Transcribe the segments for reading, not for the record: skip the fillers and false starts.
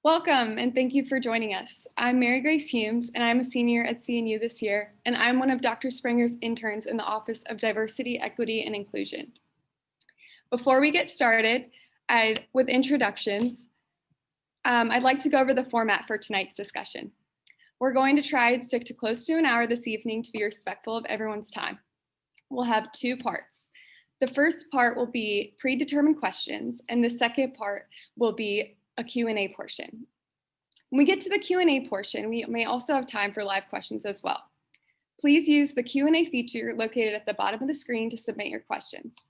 Welcome, and thank you for joining us. I'm Mary Grace Humes, and I'm a senior at CNU this year, and I'm one of Dr. Spranger's interns in the Office of Diversity, Equity, and Inclusion. Before we get started with introductions, I'd like to go over the format for tonight's discussion. We're going to try and stick to close to an hour this evening to be respectful of everyone's time. We'll have two parts. The first part will be predetermined questions, and the second part will be a Q&A portion. When we get to the Q&A portion, we may also have time for live questions as well. Please use the Q&A feature located at the bottom of the screen to submit your questions.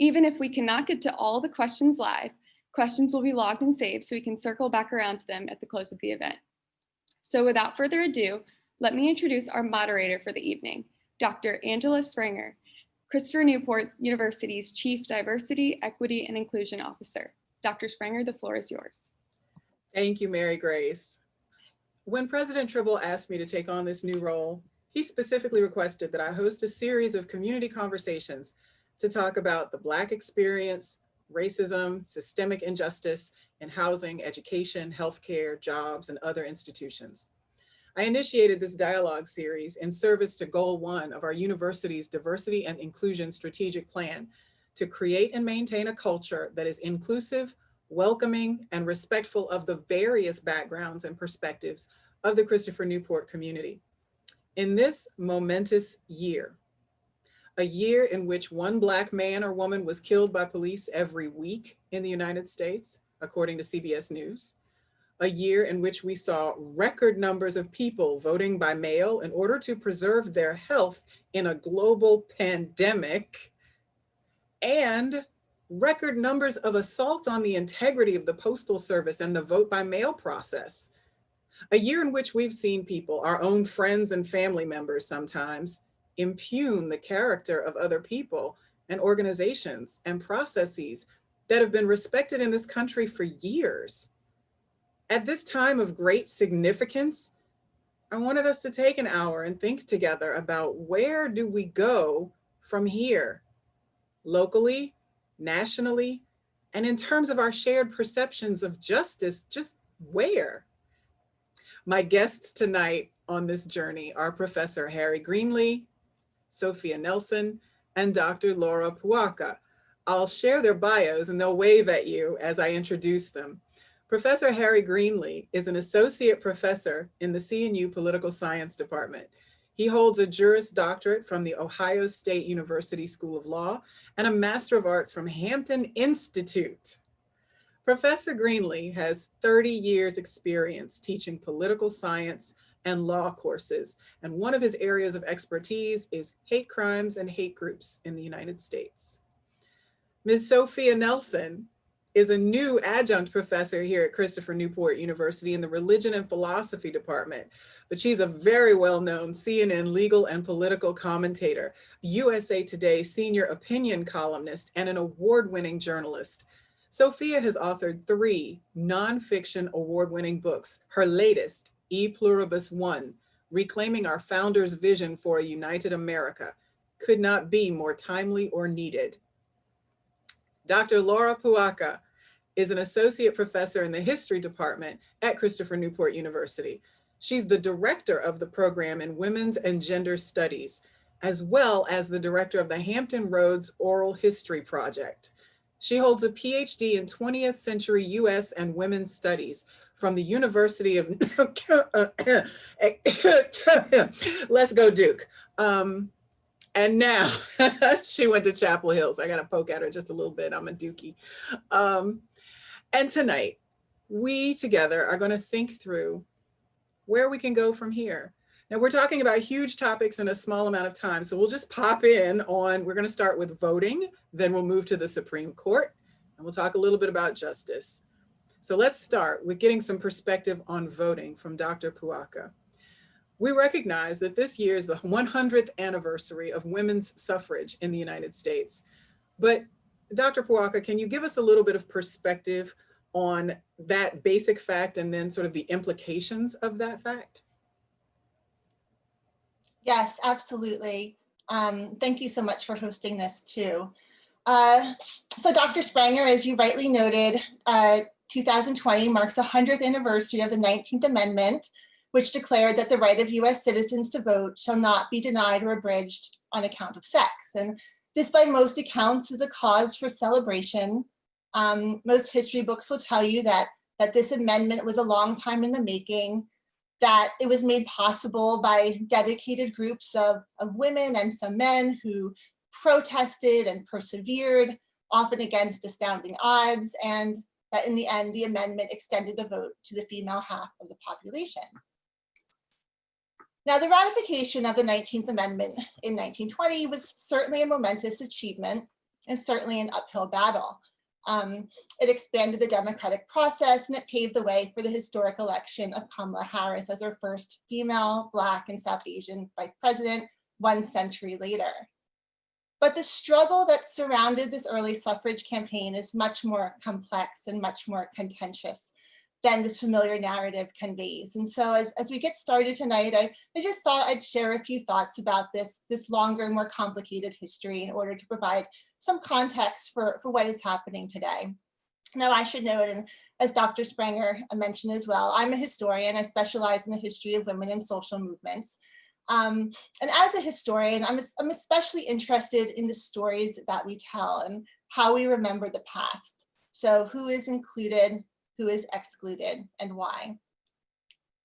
Even if we cannot get to all the questions live, questions will be logged and saved so we can circle back around to them at the close of the event. So without further ado, let me introduce our moderator for the evening, Dr. Angela Spranger, Christopher Newport University's Chief Diversity, Equity, and Inclusion Officer. Dr. Spranger, the floor is yours. Thank you, Mary Grace. When President Tribble asked me to take on this new role, he specifically requested that I host a series of community conversations to talk about the Black experience, racism, systemic injustice in housing, education, healthcare, jobs, and other institutions. I initiated this dialogue series in service to Goal 1 of our university's Diversity and Inclusion Strategic Plan to create and maintain a culture that is inclusive, welcoming, and respectful of the various backgrounds and perspectives of the Christopher Newport community. In this momentous year, a year in which one Black man or woman was killed by police every week in the United States, according to CBS News, a year in which we saw record numbers of people voting by mail in order to preserve their health in a global pandemic, and record numbers of assaults on the integrity of the Postal Service and the vote by mail process. A year in which we've seen people, our own friends and family members sometimes, impugn the character of other people and organizations and processes that have been respected in this country for years. At this time of great significance, I wanted us to take an hour and think together about where do we go from here? Locally, nationally, and in terms of our shared perceptions of justice, just where? My guests tonight on this journey are Professor Harry Greenlee, Sophia Nelson, and Dr. Laura Puaca. I'll share their bios and they'll wave at you as I introduce them. Professor Harry Greenlee is an associate professor in the CNU Political Science Department. He holds a Juris Doctorate from the Ohio State University School of Law and a Master of Arts from Hampton Institute. Professor Greenlee has 30 years experience teaching political science and law courses, and one of his areas of expertise is hate crimes and hate groups in the United States. Ms. Sophia Nelson is a new adjunct professor here at Christopher Newport University in the Religion and Philosophy Department, but she's a very well-known CNN legal and political commentator, USA Today senior opinion columnist, and an award-winning journalist. Sophia has authored 3 nonfiction award-winning books. Her latest, E Pluribus One, Reclaiming Our Founders' Vision for a United America, could not be more timely or needed. Dr. Laura Puaca is an associate professor in the history department at Christopher Newport University. She's the director of the program in Women's and Gender Studies, as well as the director of the Hampton Roads Oral History Project. She holds a PhD in 20th century US and Women's Studies from the University of, let's go Duke. And now she went to Chapel Hill, so I got to poke at her just a little bit. I'm a Dookie. And tonight, we together are going to think through where we can go from here. Now, we're talking about huge topics in a small amount of time, so we'll just pop in on, we're going to start with voting, then we'll move to the Supreme Court, and we'll talk a little bit about justice. So let's start with getting some perspective on voting from Dr. Puaca. We recognize that this year is the 100th anniversary of women's suffrage in the United States. But Dr. Puaca, can you give us a little bit of perspective on that basic fact and then sort of the implications of that fact? Yes, absolutely. Thank you so much for hosting this too. So Dr. Spranger, as you rightly noted, 2020 marks the 100th anniversary of the 19th Amendment, which declared that the right of US citizens to vote shall not be denied or abridged on account of sex. And this, by most accounts, is a cause for celebration. Most history books will tell you that this amendment was a long time in the making, that it was made possible by dedicated groups of women and some men who protested and persevered, often against astounding odds, and that in the end, the amendment extended the vote to the female half of the population. Now, the ratification of the 19th Amendment in 1920 was certainly a momentous achievement and certainly an uphill battle. It expanded the democratic process and it paved the way for the historic election of Kamala Harris as our first female, Black, and South Asian vice president 1 century later. But the struggle that surrounded this early suffrage campaign is much more complex and much more contentious than this familiar narrative conveys. And so as we get started tonight, I just thought I'd share a few thoughts about this longer, more complicated history in order to provide some context for what is happening today. Now, I should note, and as Dr. Spranger mentioned as well, I'm a historian. I specialize in the history of women and social movements. And as a historian, I'm especially interested in the stories that we tell and how we remember the past. So who is included, who is excluded, and why?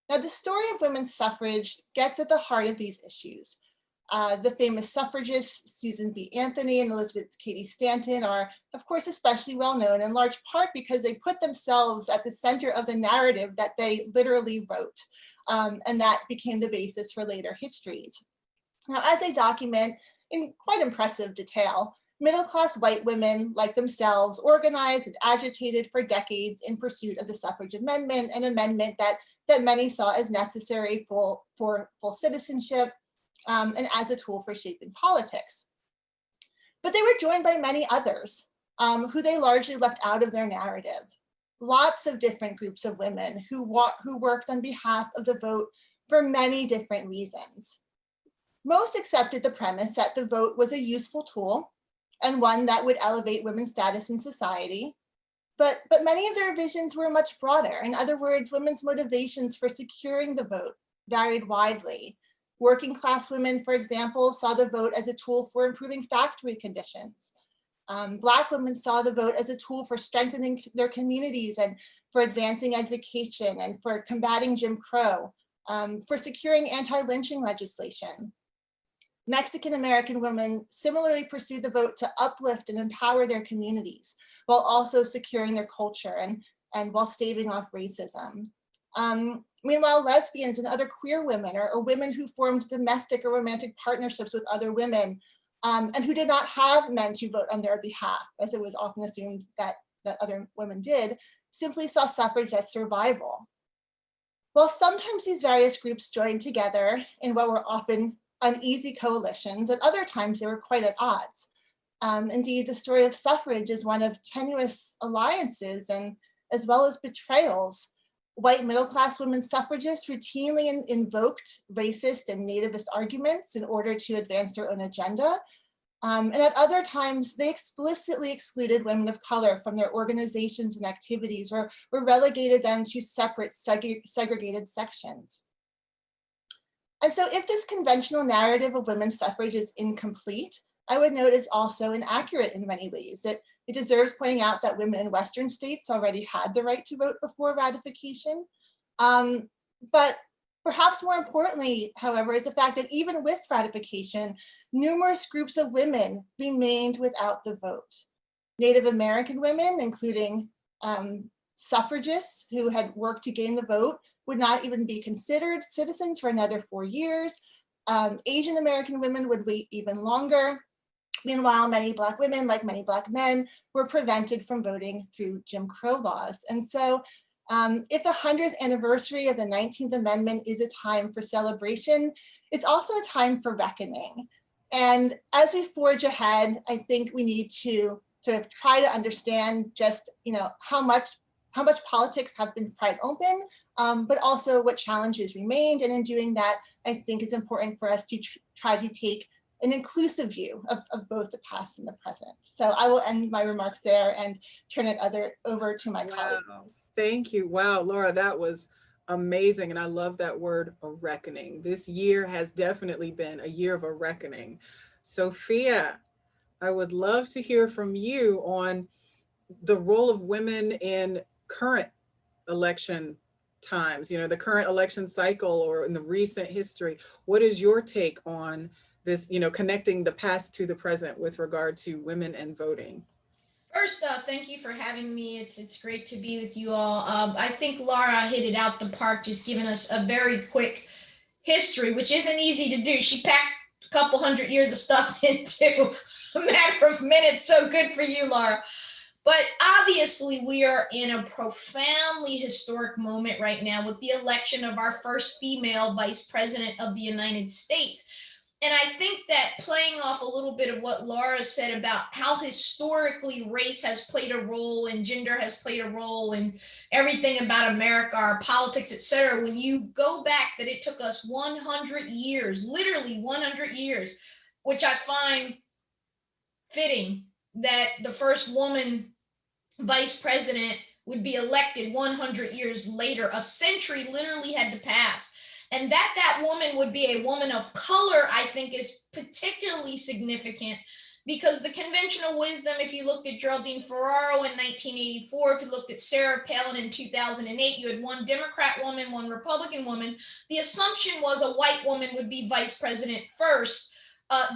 Now, the story of women's suffrage gets at the heart of these issues. The famous suffragists, Susan B. Anthony and Elizabeth Cady Stanton, are, of course, especially well known in large part because they put themselves at the center of the narrative that they literally wrote. And that became the basis for later histories. Now, as they document in quite impressive detail, middle-class white women like themselves organized and agitated for decades in pursuit of the suffrage amendment, an amendment that many saw as necessary for full citizenship and as a tool for shaping politics. But they were joined by many others who they largely left out of their narrative. Lots of different groups of women who worked on behalf of the vote for many different reasons. Most accepted the premise that the vote was a useful tool and one that would elevate women's status in society. But many of their visions were much broader. In other words, women's motivations for securing the vote varied widely. Working class women, for example, saw the vote as a tool for improving factory conditions. Black women saw the vote as a tool for strengthening their communities and for advancing education and for combating Jim Crow, for securing anti-lynching legislation. Mexican American women similarly pursued the vote to uplift and empower their communities while also securing their culture and while staving off racism. Meanwhile, lesbians and other queer women or women who formed domestic or romantic partnerships with other women and who did not have men to vote on their behalf, as it was often assumed that other women did, simply saw suffrage as survival. While sometimes these various groups joined together in what were often uneasy coalitions, at other times they were quite at odds. Indeed, the story of suffrage is one of tenuous alliances and as well as betrayals. White middle-class women suffragists routinely invoked racist and nativist arguments in order to advance their own agenda. And at other times, they explicitly excluded women of color from their organizations and activities or relegated them to separate segregated sections. And so if this conventional narrative of women's suffrage is incomplete, I would note it's also inaccurate in many ways. It deserves pointing out that women in Western states already had the right to vote before ratification. But perhaps more importantly, however, is the fact that even with ratification, numerous groups of women remained without the vote. Native American women, including suffragists who had worked to gain the vote, would not even be considered citizens for another 4 years. Asian American women would wait even longer. Meanwhile, many Black women, like many Black men, were prevented from voting through Jim Crow laws. And so if the 100th anniversary of the 19th Amendment is a time for celebration, it's also a time for reckoning. And as we forge ahead, I think we need to sort of try to understand just how much politics have been pried open, but also what challenges remained. And in doing that, I think it's important for us to try to take an inclusive view of both the past and the present. So I will end my remarks there and turn it over to my colleague. Thank you. Wow, Laura, that was amazing. And I love that word, a reckoning. This year has definitely been a year of a reckoning. Sophia, I would love to hear from you on the role of women in current election times, the current election cycle or in the recent history. What is your take on this, connecting the past to the present with regard to women and voting? First, thank you for having me. It's great to be with you all. I think Laura hit it out the park, just giving us a very quick history, which isn't easy to do. She packed a couple hundred years of stuff into a matter of minutes. So good for you, Laura. But obviously, we are in a profoundly historic moment right now with the election of our first female vice president of the United States. And I think that playing off a little bit of what Laura said about how historically race has played a role and gender has played a role in everything about America, our politics, et cetera, when you go back that it took us 100 years, literally 100 years, which I find fitting that the first woman vice president would be elected 100 years later. A century literally had to pass. And that woman would be a woman of color, I think, is particularly significant because the conventional wisdom, if you looked at Geraldine Ferraro in 1984, if you looked at Sarah Palin in 2008, you had one Democrat woman, one Republican woman. The assumption was a white woman would be vice president first,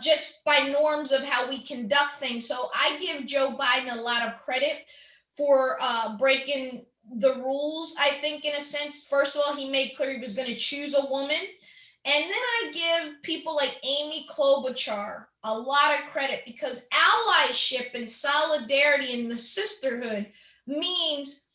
just by norms of how we conduct things. So I give Joe Biden a lot of credit for breaking the rules, I think, in a sense. First of all, he made clear he was going to choose a woman. And then I give people like Amy Klobuchar a lot of credit because allyship and solidarity and the sisterhood means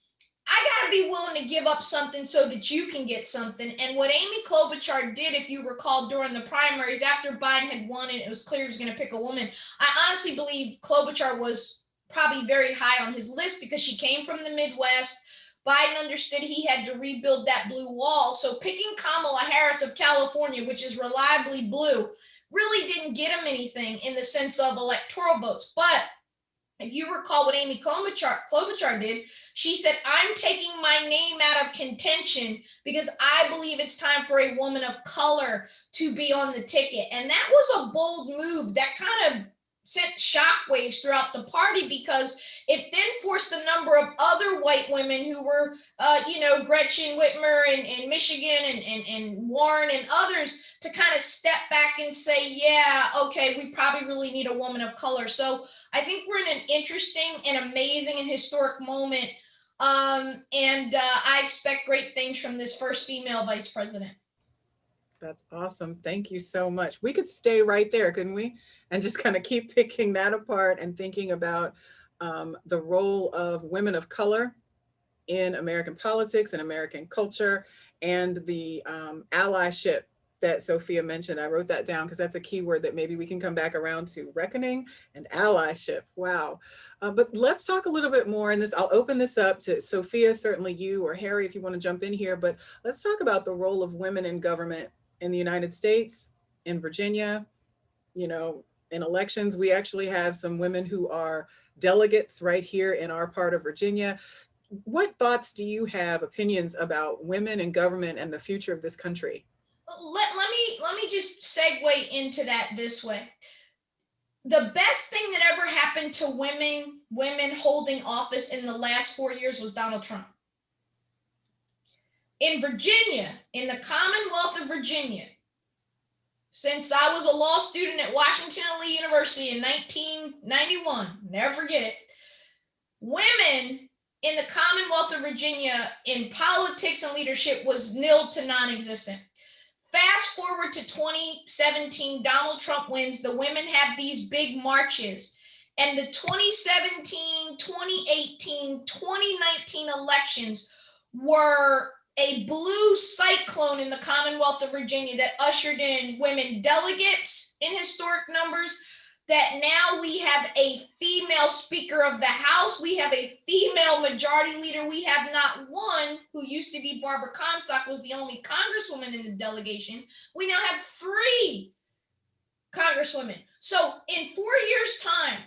I got to be willing to give up something so that you can get something. And what Amy Klobuchar did, if you recall, during the primaries, after Biden had won and it was clear he was going to pick a woman, I honestly believe Klobuchar was probably very high on his list because she came from the Midwest. Biden understood he had to rebuild that blue wall. So picking Kamala Harris of California, which is reliably blue, really didn't get him anything in the sense of electoral votes. But if you recall what Amy Klobuchar did, she said, I'm taking my name out of contention because I believe it's time for a woman of color to be on the ticket. And that was a bold move that kind of sent shockwaves throughout the party because it then forced a number of other white women who were, Gretchen Whitmer in Michigan and Warren and others to kind of step back and say, yeah, okay, we probably really need a woman of color. So I think we're in an interesting and amazing and historic moment. I expect great things from this first female vice president. That's awesome. Thank you so much. We could stay right there, couldn't we? And just kind of keep picking that apart and thinking about the role of women of color in American politics and American culture and the allyship that Sophia mentioned. I wrote that down because that's a key word that maybe we can come back around to, reckoning and allyship. Wow. But let's talk a little bit more in this. I'll open this up to Sophia, certainly you or Harry, if you want to jump in here, but let's talk about the role of women in government in the United States, in Virginia. In elections, we actually have some women who are delegates right here in our part of Virginia. What thoughts do you have, opinions about women in government and the future of this country? Let me just segue into that this way. The best thing that ever happened to women holding office in the last 4 years was Donald Trump. In Virginia, in the Commonwealth of Virginia, since I was a law student at Washington and Lee University in 1991, never forget it, women in the Commonwealth of Virginia in politics and leadership was nil to non-existent. Fast forward to 2017, Donald Trump wins. The women have these big marches. And the 2017, 2018, 2019 elections were a blue cyclone in the Commonwealth of Virginia that ushered in women delegates in historic numbers, that now we have a female Speaker of the House. We have a female majority leader. We have not one, who used to be Barbara Comstock, was the only Congresswoman in the delegation. We now have 3 congresswomen. So in 4 years' time,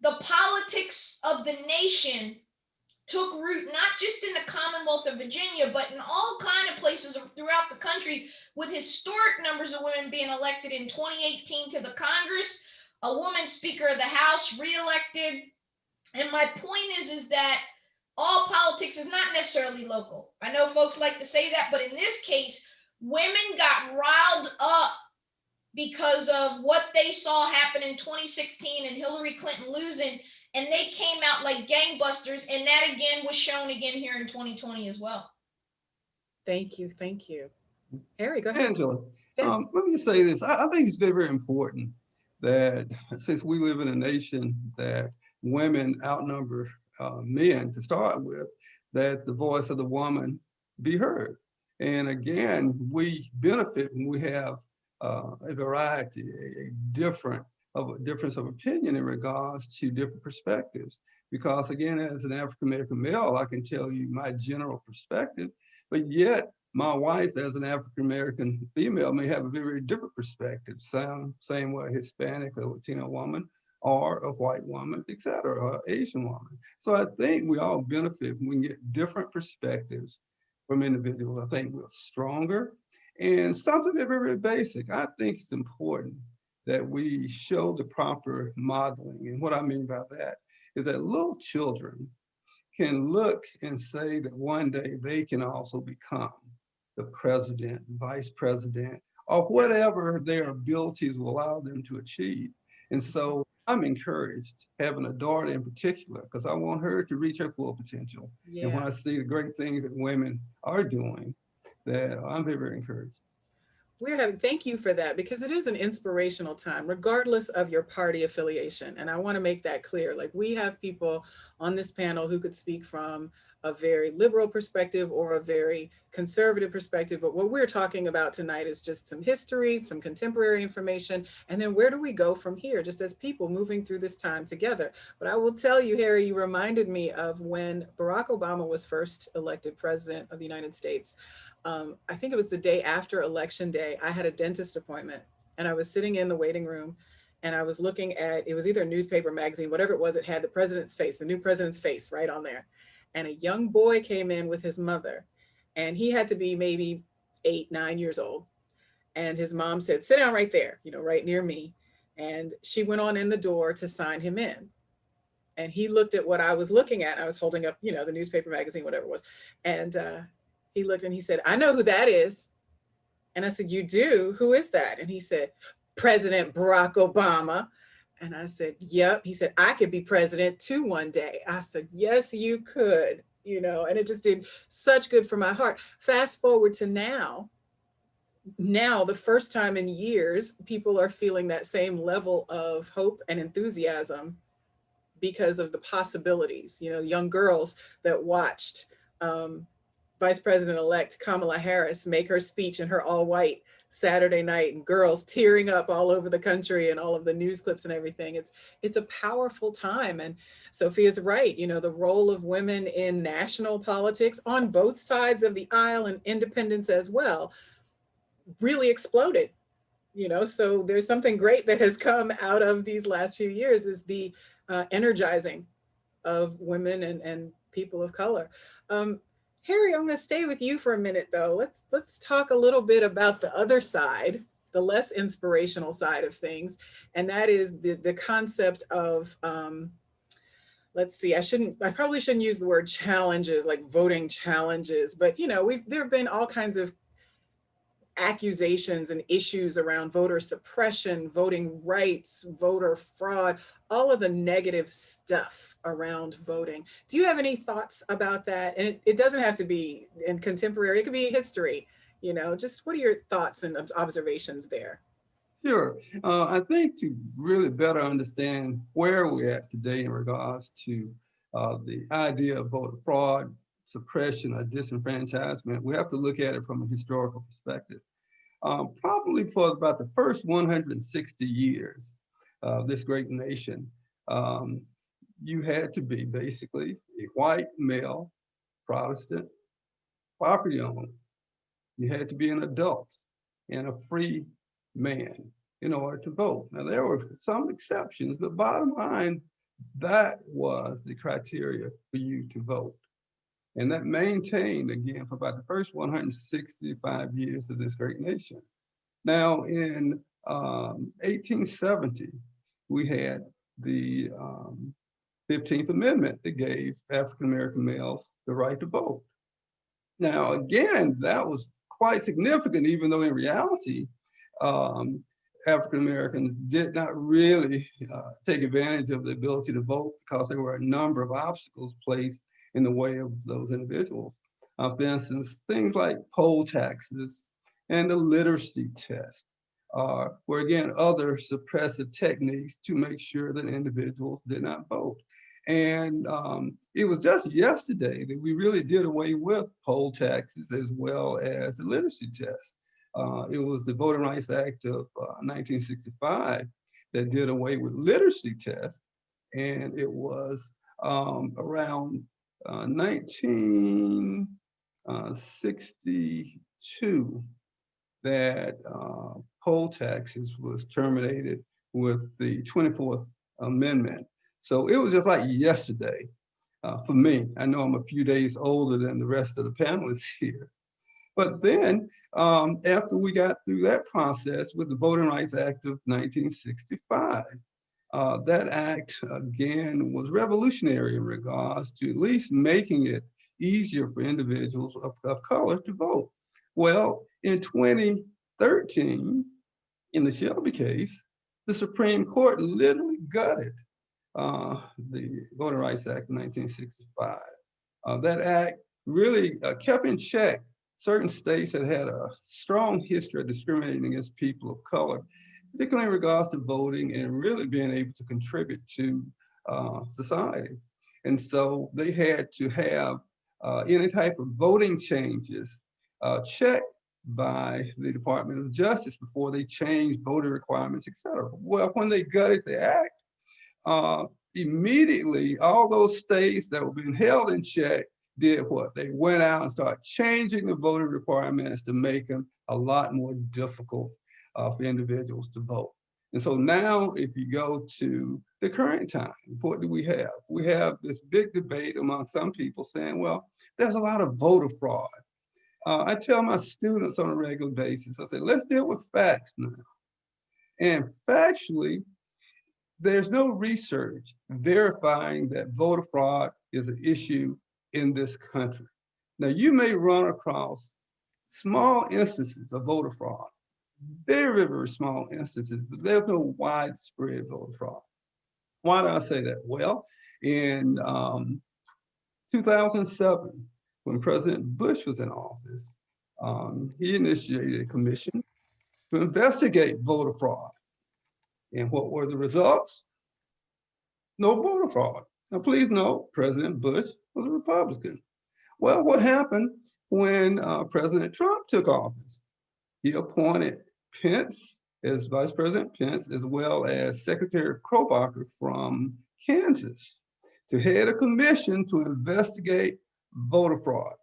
the politics of the nation took root, not just in the Commonwealth of Virginia, but in all kind of places throughout the country, with historic numbers of women being elected in 2018 to the Congress, a woman Speaker of the House reelected. And my point is that all politics is not necessarily local. I know folks like to say that, but in this case, women got riled up because of what they saw happen in 2016 and Hillary Clinton losing, and they came out like gangbusters, and that again was shown again here in 2020 as well. Thank you, thank you. Harry, go ahead. Angela, Yes. let me say this. I think it's very, very important that since we live in a nation that women outnumber men to start with, that the voice of the woman be heard. And again, we benefit when we have a variety, a difference of opinion in regards to different perspectives. Because again, as an African-American male, I can tell you my general perspective, but yet my wife as an African-American female may have a very different perspective, same way a Hispanic or Latino woman, or a white woman, et cetera, or Asian woman. So I think we all benefit when we get different perspectives from individuals. I think we're stronger. And something very, very basic, I think it's important that we show the proper modeling. And what I mean by that is that little children can look and say that one day they can also become the president, vice president, or whatever their abilities will allow them to achieve. And so I'm encouraged, having a daughter in particular, because I want her to reach her full potential. Yeah. And when I see the great things that women are doing, that I'm very, very encouraged. Thank you for that, because it is an inspirational time, regardless of your party affiliation. And I want to make that clear. Like, we have people on this panel who could speak from a very liberal perspective or a very conservative perspective. But what we're talking about tonight is just some history, some contemporary information, and then where do we go from here, just as people moving through this time together. But I will tell you, Harry, you reminded me of when Barack Obama was first elected president of the United States. I think it was the day after Election Day. I had a dentist appointment and I was sitting in the waiting room and I was looking at, it was either a newspaper, magazine, whatever it was, it had the president's face, the new president's face right on there. And a young boy came in with his mother and he had to be maybe 8, 9 years old. And his mom said, sit down right there, right near me. And she went on in the door to sign him in. And he looked at what I was looking at. I was holding up, the newspaper, magazine, whatever it was. And he looked and he said, I know who that is. And I said, you do? Who is that? And he said, President Barack Obama. And I said, yep. He said, I could be president too one day. I said, yes, you could, and it just did such good for my heart. Fast forward to now, the first time in years, people are feeling that same level of hope and enthusiasm because of the possibilities, young girls that watched Vice President-elect Kamala Harris make her speech in her all white Saturday night, and girls tearing up all over the country and all of the news clips and everything. It's a powerful time. And Sophia's right, the role of women in national politics on both sides of the aisle and independents as well really exploded. So there's something great that has come out of these last few years, is the energizing of women and people of color. Harry, I'm going to stay with you for a minute, though. Let's talk a little bit about the other side, the less inspirational side of things, and that is the concept of, let's see, I probably shouldn't use the word challenges, like voting challenges, but there have been all kinds of accusations and issues around voter suppression, voting rights, voter fraud, all of the negative stuff around voting. Do you have any thoughts about that? And it doesn't have to be in contemporary, it could be history, just what are your thoughts and observations there? Sure. I think to really better understand where we're at today in regards to the idea of voter fraud, suppression, or disenfranchisement, we have to look at it from a historical perspective. Probably for about the first 160 years of this great nation, you had to be basically a white male Protestant property owner. You had to be an adult and a free man. in order to vote. Now, there were some exceptions, but bottom line, that was the criteria for you to vote. And that maintained, again, for about the first 165 years of this great nation. Now, in 1870, we had the 15th Amendment that gave African-American males the right to vote. Now, again, that was quite significant, even though in reality, African-Americans did not really take advantage of the ability to vote because there were a number of obstacles placed in the way of those individuals. For instance, things like poll taxes and the literacy test were, again, other suppressive techniques to make sure that individuals did not vote. And it was just yesterday that we really did away with poll taxes as well as the literacy test. It was the Voting Rights Act of 1965 that did away with literacy tests. And it was around 1962 that poll taxes was terminated with the 24th Amendment. So it was just like yesterday for me. I know I'm a few days older than the rest of the panelists here. But then after we got through that process with the Voting Rights Act of 1965, that act, again, was revolutionary in regards to at least making it easier for individuals of color to vote. Well, in 2013, in the Shelby case, the Supreme Court literally gutted the Voting Rights Act of 1965. That act really kept in check certain states that had a strong history of discriminating against people of color, particularly in regards to voting and really being able to contribute to society. And so they had to have any type of voting changes checked by the Department of Justice before they changed voting requirements, et cetera. Well, when they gutted the act, immediately all those states that were being held in check did what? They went out and started changing the voting requirements to make them a lot more difficult for individuals to vote. And so now if you go to the current time, what do we have? We have this big debate among some people saying, well, there's a lot of voter fraud. I tell my students on a regular basis, I say, let's deal with facts now. And factually, there's no research verifying that voter fraud is an issue in this country. Now, you may run across small instances of voter fraud, very, very small instances, but there's no widespread voter fraud. Why do I say that? Well, in 2007, when President Bush was in office, he initiated a commission to investigate voter fraud. And what were the results? No voter fraud. Now, please note, President Bush was a Republican. Well, what happened when President Trump took office? He appointed Pence as Vice President Pence, as well as Secretary Krobacher from Kansas, to head a commission to investigate voter fraud.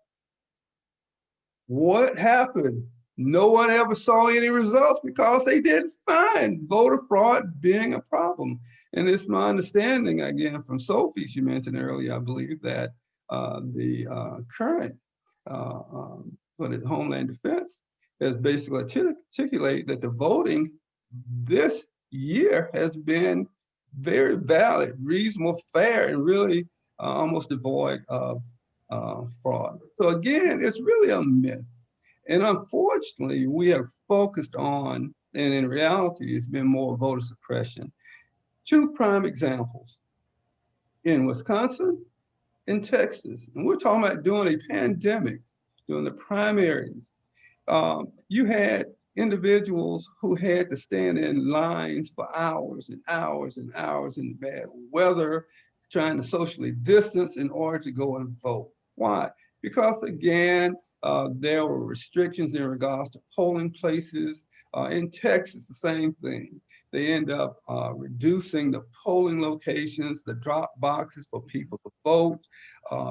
What happened? No one ever saw any results because they didn't find voter fraud being a problem. And it's my understanding, again, from Sophie, she mentioned earlier, I believe, that the current Homeland Defense has basically articulated that the voting this year has been very valid, reasonable, fair, and really almost devoid of fraud. So again, it's really a myth. And unfortunately, we have focused on, and in reality, it's been more voter suppression. Two prime examples in Wisconsin and Texas. And we're talking about during a pandemic, during the primaries. You had individuals who had to stand in lines for hours and hours and hours in bad weather, trying to socially distance in order to go and vote. Why? Because again, there were restrictions in regards to polling places. In Texas, the same thing. They end up reducing the polling locations, the drop boxes for people to vote.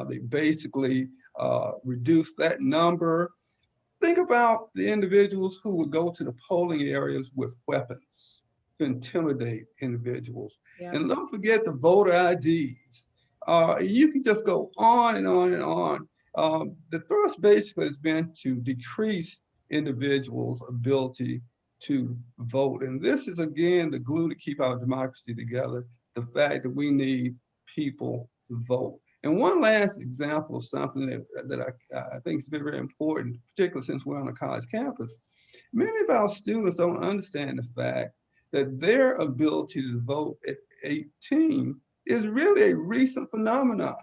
They basically reduce that number. Think about the individuals who would go to the polling areas with weapons. to intimidate individuals. Yeah. And don't forget the voter IDs. You can just go on and on and on. The thrust basically has been to decrease individuals' ability to vote. And this is, again, the glue to keep our democracy together, the fact that we need people to vote. And one last example of something that I think is very, very important, particularly since we're on a college campus. Many of our students don't understand the fact that their ability to vote at 18 is really a recent phenomenon,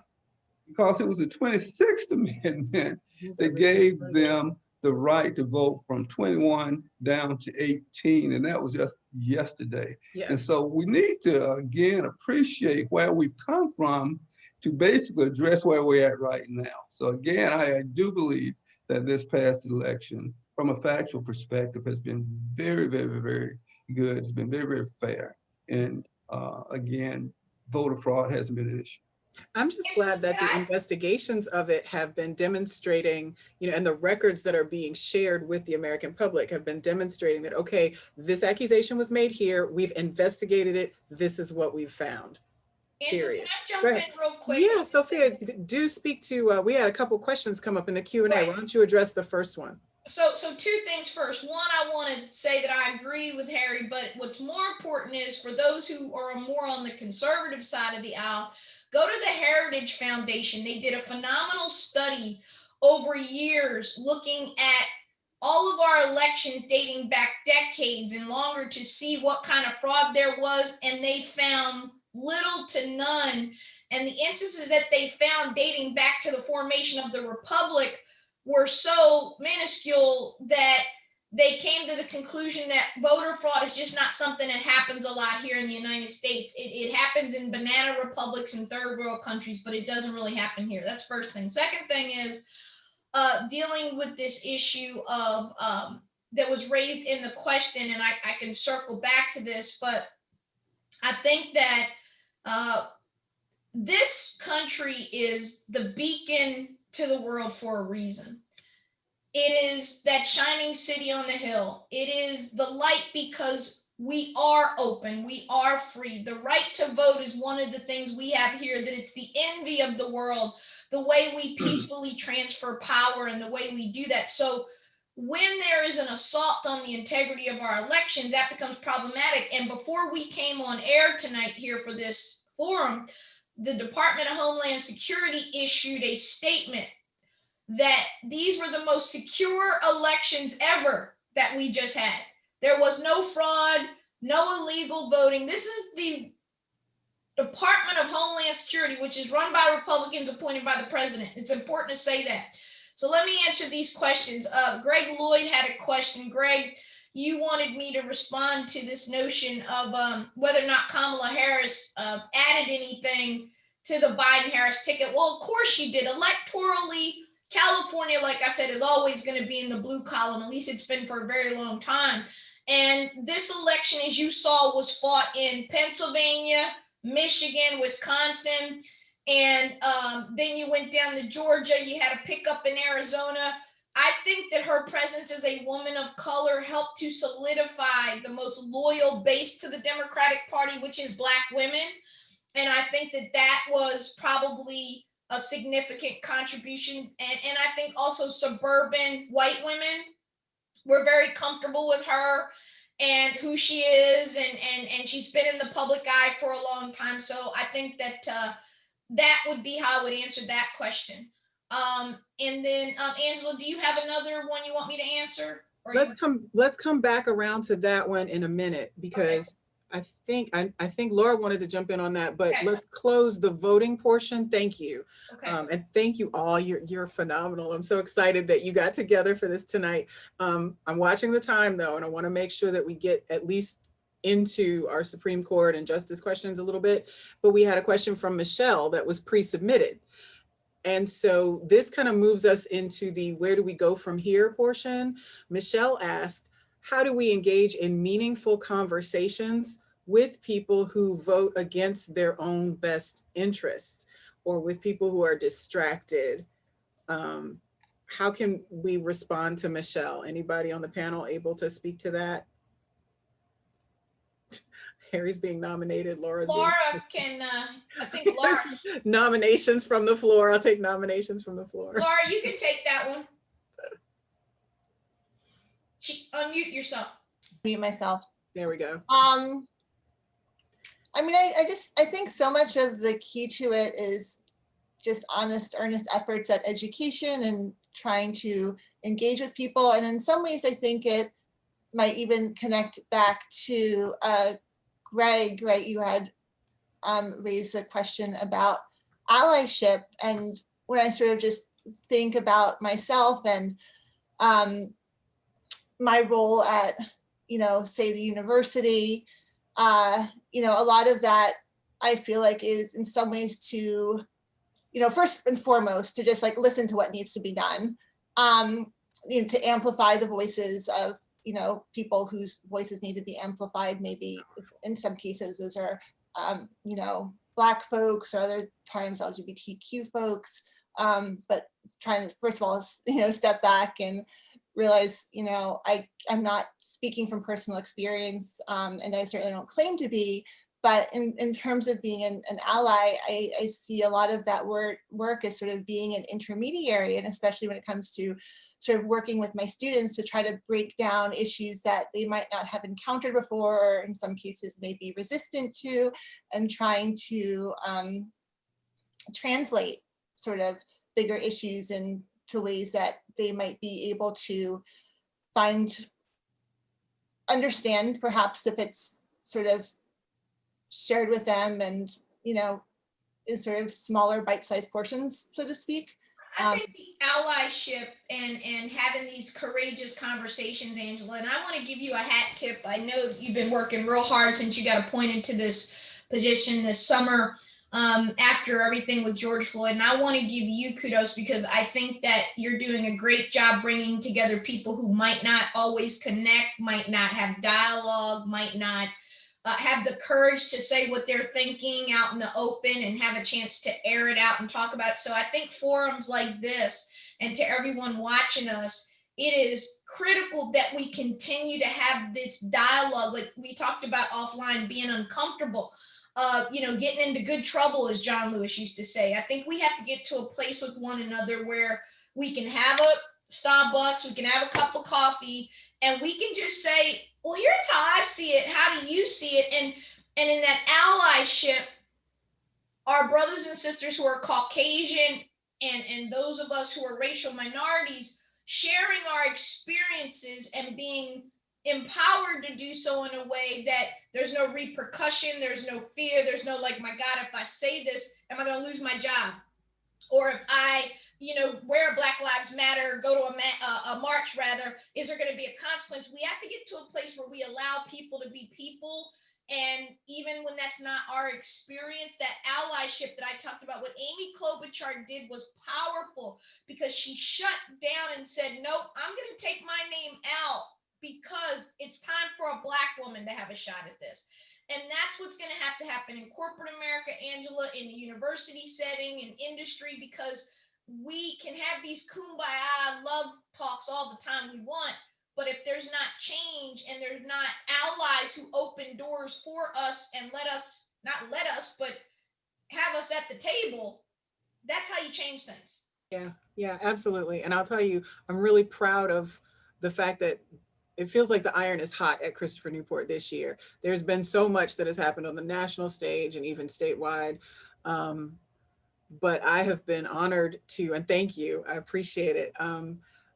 because it was the 26th Amendment that gave them the right to vote from 21 down to 18, and that was just yesterday. Yeah. And so we need to, again, appreciate where we've come from to basically address where we're at right now. So again, I do believe that this past election, from a factual perspective, has been very, very, very good. It's been very, very fair. And again, voter fraud hasn't been an issue. I'm just glad that the investigations of it have been demonstrating, and the records that are being shared with the American public have been demonstrating that, okay, this accusation was made here, we've investigated it, this is what we've found. Angela, Period. can I jump in real quick? Yeah, Sophia, do speak to, we had a couple questions come up in the Q&A. Right. Why don't you address the first one? So two things first. One, I want to say that I agree with Harry, but what's more important is for those who are more on the conservative side of the aisle, go to the Heritage Foundation. They did a phenomenal study over years looking at all of our elections dating back decades and longer to see what kind of fraud there was, and they found little to none. And the instances that they found dating back to the formation of the Republic were so minuscule that they came to the conclusion that voter fraud is just not something that happens a lot here in the United States. It happens in banana republics and third world countries, but it doesn't really happen here. That's first thing. Second thing is dealing with this issue of that was raised in the question, and I can circle back to this, but I think that this country is the beacon to the world for a reason. It is that shining city on the hill. It is the light because we are open, we are free. The right to vote is one of the things we have here, that it's the envy of the world, the way we peacefully transfer power and the way we do that. So when there is an assault on the integrity of our elections, that becomes problematic. And before we came on air tonight here for this forum, the Department of Homeland Security issued a statement that these were the most secure elections ever that we just had. There was no fraud, no illegal voting. This is the Department of Homeland Security, which is run by Republicans appointed by the president. It's important to say that. So let me answer these questions. Greg Lloyd had a question. Greg, you wanted me to respond to this notion of whether or not Kamala Harris added anything to the Biden-Harris ticket. Well, of course she did. Electorally, California, like I said, is always going to be in the blue column. At least it's been for a very long time. And this election, as you saw, was fought in Pennsylvania, Michigan, Wisconsin, and then you went down to Georgia. You had a pickup in Arizona. I think that her presence as a woman of color helped to solidify the most loyal base to the Democratic Party, which is Black women. And I think that that was probably a significant contribution. And I think also suburban white women were very comfortable with her and who she is. And she's been in the public eye for a long time. So I think that that would be how I would answer that question. And then Angela, do you have another one you want me to answer? Let's come back around to that one in a minute, because okay. I think Laura wanted to jump in on that, but okay. Let's close the voting portion. Thank you. Okay. And thank you all. You're phenomenal. I'm so excited that you got together for this tonight. I'm watching the time though, and I want to make sure that we get at least into our Supreme Court and justice questions a little bit, but we had a question from Michelle that was pre-submitted. And so this kind of moves us into the where do we go from here portion. Michelle asked, how do we engage in meaningful conversations with people who vote against their own best interests or with people who are distracted? How can we respond to Michelle? Anybody on the panel able to speak to that? Mary's being nominated. Laura's Laura can, I think Laura, nominations from the floor. I'll take nominations from the floor. Laura, you can take that one. Unmute yourself. Mute myself. There we go. I mean, I think so much of the key to it is just honest, earnest efforts at education and trying to engage with people. And in some ways, I think it might even connect back to Greg, right? You had raised a question about allyship. And when I sort of just think about myself and my role at, say the university, a lot of that I feel like is in some ways to, first and foremost, to just like listen to what needs to be done, to amplify the voices of, people whose voices need to be amplified. Maybe in some cases, those are, Black folks, or other times LGBTQ folks, but trying to, first of all, step back and realize, I'm not speaking from personal experience, and I certainly don't claim to be, but in terms of being an ally, I see a lot of that work as sort of being an intermediary, and especially when it comes to sort of working with my students to try to break down issues that they might not have encountered before, or in some cases may be resistant to, and trying to translate sort of bigger issues into ways that they might be able to understand, perhaps if it's sort of shared with them and, in sort of smaller bite-sized portions, so to speak. I think the allyship and having these courageous conversations, Angela, and I want to give you a hat tip. I know that you've been working real hard since you got appointed to this position this summer, after everything with George Floyd. And I want to give you kudos, because I think that you're doing a great job bringing together people who might not always connect, might not have dialogue, might not have the courage to say what they're thinking out in the open and have a chance to air it out and talk about it. So I think forums like this, and to everyone watching us, it is critical that we continue to have this dialogue. Like we talked about offline, being uncomfortable, getting into good trouble, as John Lewis used to say. I think we have to get to a place with one another where we can have a Starbucks, we can have a cup of coffee, and we can just say, well, here's how I see it. How do you see it? And in that allyship, our brothers and sisters who are Caucasian and those of us who are racial minorities, sharing our experiences and being empowered to do so in a way that there's no repercussion, there's no fear, there's no like, my God, if I say this, am I going to lose my job? Or if I, wear a Black Lives Matter, go to a march rather, is there going to be a consequence? We have to get to a place where we allow people to be people. And even when that's not our experience, that allyship that I talked about, what Amy Klobuchar did was powerful, because she shut down and said, nope, I'm going to take my name out because it's time for a Black woman to have a shot at this. And that's what's going to happen in corporate America, Angela, in the university setting, in industry, because we can have these kumbaya love talks all the time we want. But if there's not change and there's not allies who open doors for us and but have us at the table, that's how you change things. Yeah, absolutely. And I'll tell you, I'm really proud of the fact that it feels like the iron is hot at Christopher Newport this year. There's been so much that has happened on the national stage and even statewide. But I have been honored to, and thank you, I appreciate it.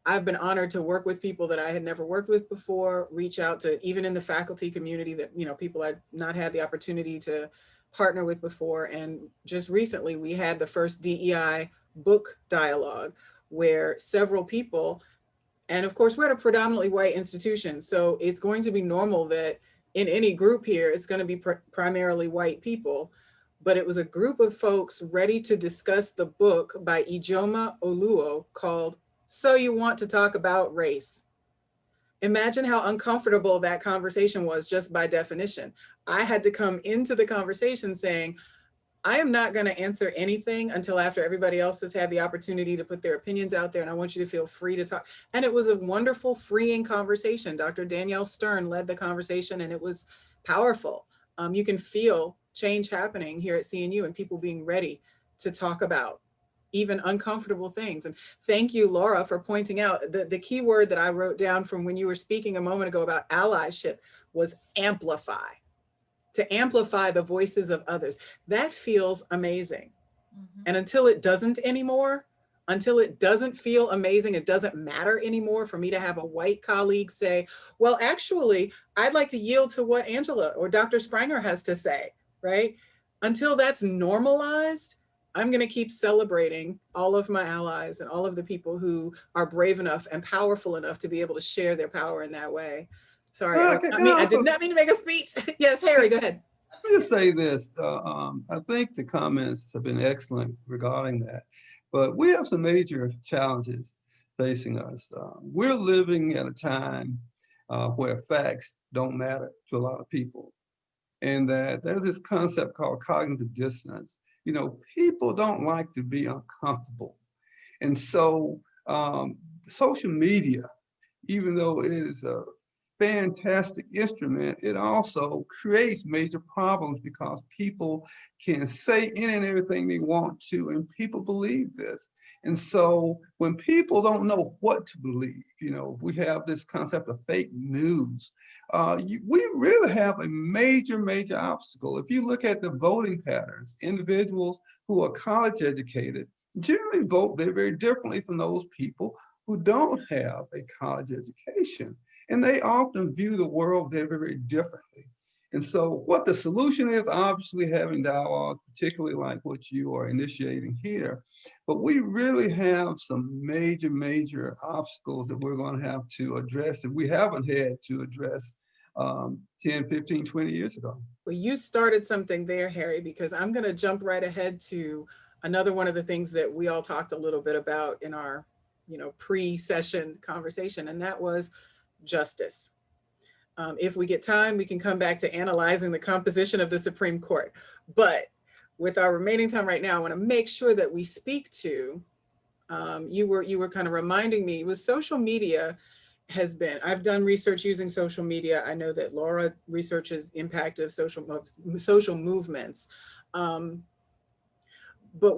I've been honored to work with people that I had never worked with before, reach out to even in the faculty community that, people I'd not had the opportunity to partner with before. And just recently we had the first DEI book dialogue where several people, and of course, we're at a predominantly white institution, so it's going to be normal that in any group here, it's going to be primarily white people. But it was a group of folks ready to discuss the book by Ijoma Oluo called So You Want to Talk About Race. Imagine how uncomfortable that conversation was just by definition. I had to come into the conversation saying, I am not going to answer anything until after everybody else has had the opportunity to put their opinions out there. And I want you to feel free to talk. And it was a wonderful, freeing conversation. Dr. Danielle Stern led the conversation and it was powerful. You can feel change happening here at CNU and people being ready to talk about even uncomfortable things. And thank you, Laura, for pointing out the key word that I wrote down from when you were speaking a moment ago about allyship was amplify, to amplify the voices of others. That feels amazing. And until it doesn't anymore, until it doesn't feel amazing, it doesn't matter anymore for me to have a white colleague say, well, actually, I'd like to yield to what Angela or Dr. Spranger has to say, right? Until that's normalized, I'm going to keep celebrating all of my allies and all of the people who are brave enough and powerful enough to be able to share their power in that way. Sorry, Well, I did not mean to make a speech. Yes, Harry, go ahead. Let me just say this. I think the comments have been excellent regarding that, but we have some major challenges facing us. We're living at a time where facts don't matter to a lot of people, and that there's this concept called cognitive dissonance. You know, people don't like to be uncomfortable. And so social media, even though it is a fantastic instrument, it also creates major problems because people can say any and everything they want to, and people believe this. And so when people don't know what to believe, you know, we have this concept of fake news. We really have a major, major obstacle. If you look at the voting patterns, individuals who are college educated generally vote very, very differently from those people who don't have a college education. And they often view the world very, very differently. And so what the solution is, obviously having dialogue, particularly like what you are initiating here, but we really have some major, major obstacles that we're going to have to address that we haven't had to address 10, 15, 20 years ago. Well, you started something there, Harry, because I'm going to jump right ahead to another one of the things that we all talked a little bit about in our, pre-session conversation, and that was justice. If we get time, we can come back to analyzing the composition of the Supreme Court. But with our remaining time right now, I want to make sure that we speak to, you were kind of reminding me, with social media has been, I've done research using social media. I know that Laura researches impact of social movements. But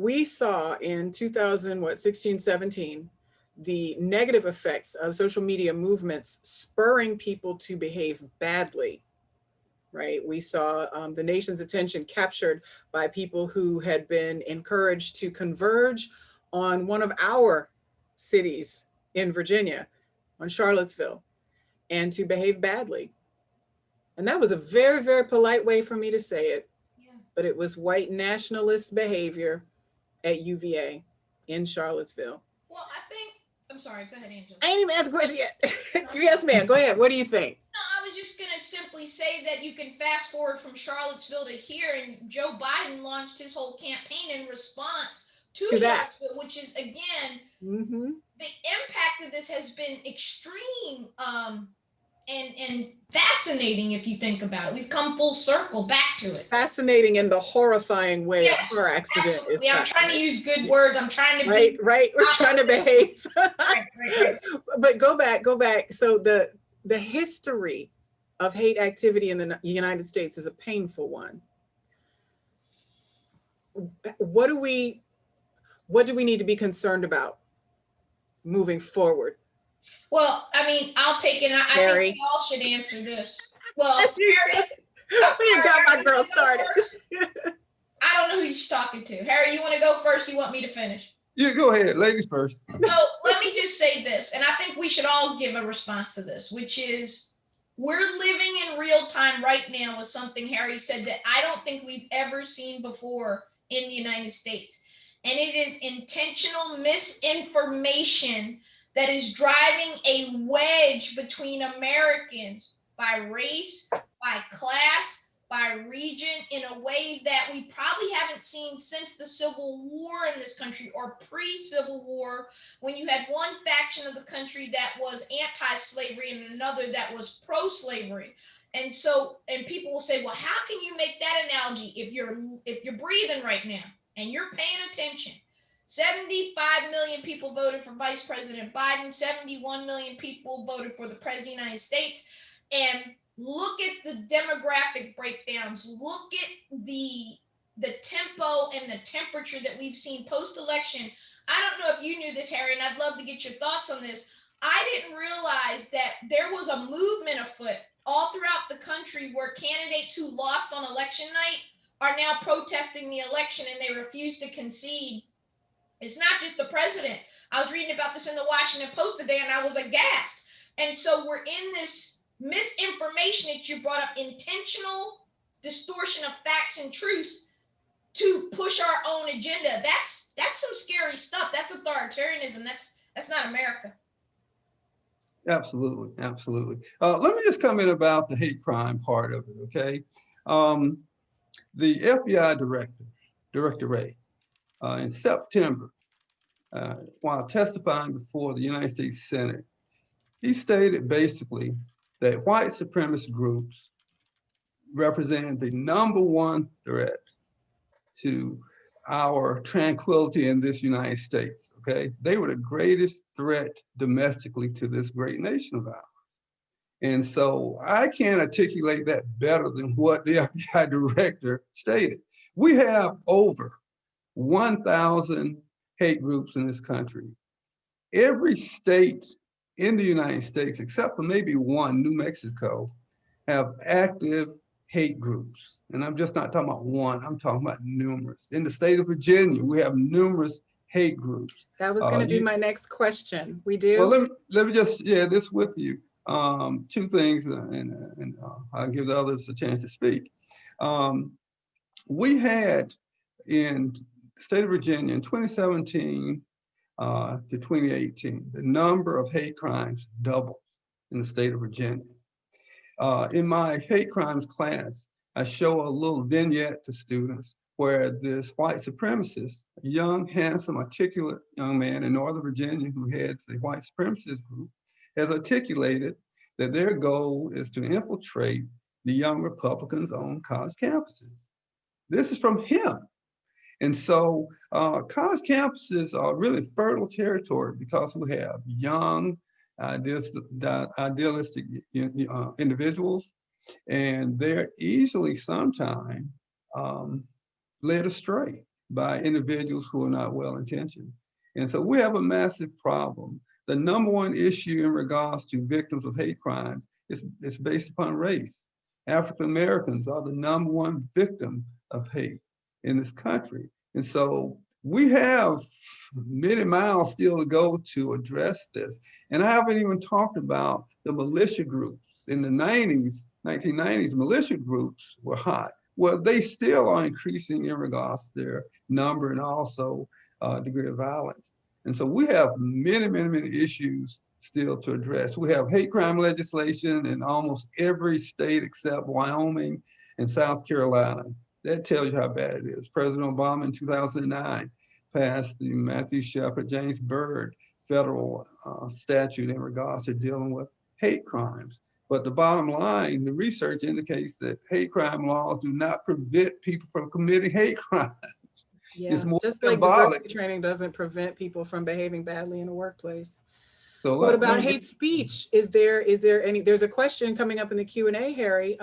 we saw in 2016, 17, the negative effects of social media movements spurring people to behave badly, right? We saw the nation's attention captured by people who had been encouraged to converge on one of our cities in Virginia, on Charlottesville, and to behave badly. And that was a very, very polite way for me to say it, but it was white nationalist behavior at UVA in Charlottesville. Well, I'm sorry, go ahead, Angela. I ain't even asked a question yet. Yes, ma'am, go ahead. What do you think? No, I was just going to simply say that you can fast forward from Charlottesville to here, and Joe Biden launched his whole campaign in response to that, Charlottesville, which is, again, the impact of this has been extreme and fascinating if you think about it. We've come full circle back to it. Fascinating in the horrifying way a car accident. Absolutely. I'm trying to use good words. I'm trying to be right. We're trying to behave. Right. But go back. So the history of hate activity in the United States is a painful one. What do we need to be concerned about moving forward? Well, I mean, I'll take it. I think we all should answer this. Well, Harry, you got my girl started. I don't know who you're talking to. Harry, you want to go first? You want me to finish? Yeah, go ahead. Ladies first. So let me just say this, and I think we should all give a response to this, which is we're living in real time right now with something Harry said that I don't think we've ever seen before in the United States. And it is intentional misinformation that is driving a wedge between Americans by race, by class, by region in a way that we probably haven't seen since the Civil War in this country, or pre-Civil War, when you had one faction of the country that was anti-slavery and another that was pro-slavery. And so, and people will say, well, how can you make that analogy if you're breathing right now and you're paying attention? 75 million people voted for Vice President Biden. 71 million people voted for the President of the United States. and look at the demographic breakdowns, look at the tempo and the temperature that we've seen post-election. I don't know if you knew this, Harry, and I'd love to get your thoughts on this. I didn't realize that there was a movement afoot all throughout the country where candidates who lost on election night are now protesting the election and they refuse to concede. It's not just the president. I was reading about this in the Washington Post today and I was aghast. And so we're in this misinformation that you brought up, intentional distortion of facts and truths to push our own agenda. That's some scary stuff. That's authoritarianism. That's not America. Absolutely, absolutely. Let me just comment about the hate crime part of it, okay? The FBI Director Ray, in September, while testifying before the United States Senate, he stated basically that white supremacist groups represent the #1 threat to our tranquility in this United States, okay? They were the greatest threat domestically to this great nation of ours. And so I can't articulate that better than what the FBI director stated. We have over 1,000 hate groups in this country. Every state in the United States, except for maybe one, New Mexico, have active hate groups. And I'm just not talking about one, I'm talking about numerous. In the state of Virginia, we have numerous hate groups. That was going to be my next question. We do? Well, let me just share this with you. Two things, and I'll give the others a chance to speak. We had in the state of Virginia in 2017 to 2018, the number of hate crimes doubled in the state of Virginia. In my hate crimes class, I show a little vignette to students where this white supremacist, a young, handsome, articulate young man in Northern Virginia who heads the white supremacist group, has articulated that their goal is to infiltrate the young Republicans on college campuses. This is from him. And so college campuses are really fertile territory because we have young, idealistic individuals, and they're easily sometimes led astray by individuals who are not well-intentioned. And so we have a massive problem. The #1 issue in regards to victims of hate crimes is based upon race. African Americans are the #1 victim of hate in this country. And so we have many miles still to go to address this. And I haven't even talked about the militia groups. In the 1990s, militia groups were hot. Well, they still are increasing in regards to their number and also degree of violence. And so we have many, many, many issues still to address. We have hate crime legislation in almost every state except Wyoming and South Carolina. That tells you how bad it is. President Obama in 2009 passed the Matthew Shepard, James Byrd federal statute in regards to dealing with hate crimes. But the bottom line, the research indicates that hate crime laws do not prevent people from committing hate crimes. Yeah, It's more just like symbolic. diversity training doesn't prevent people from behaving badly in the workplace. So what about hate speech? Is there any, there's a question coming up in the Q&A, Harry.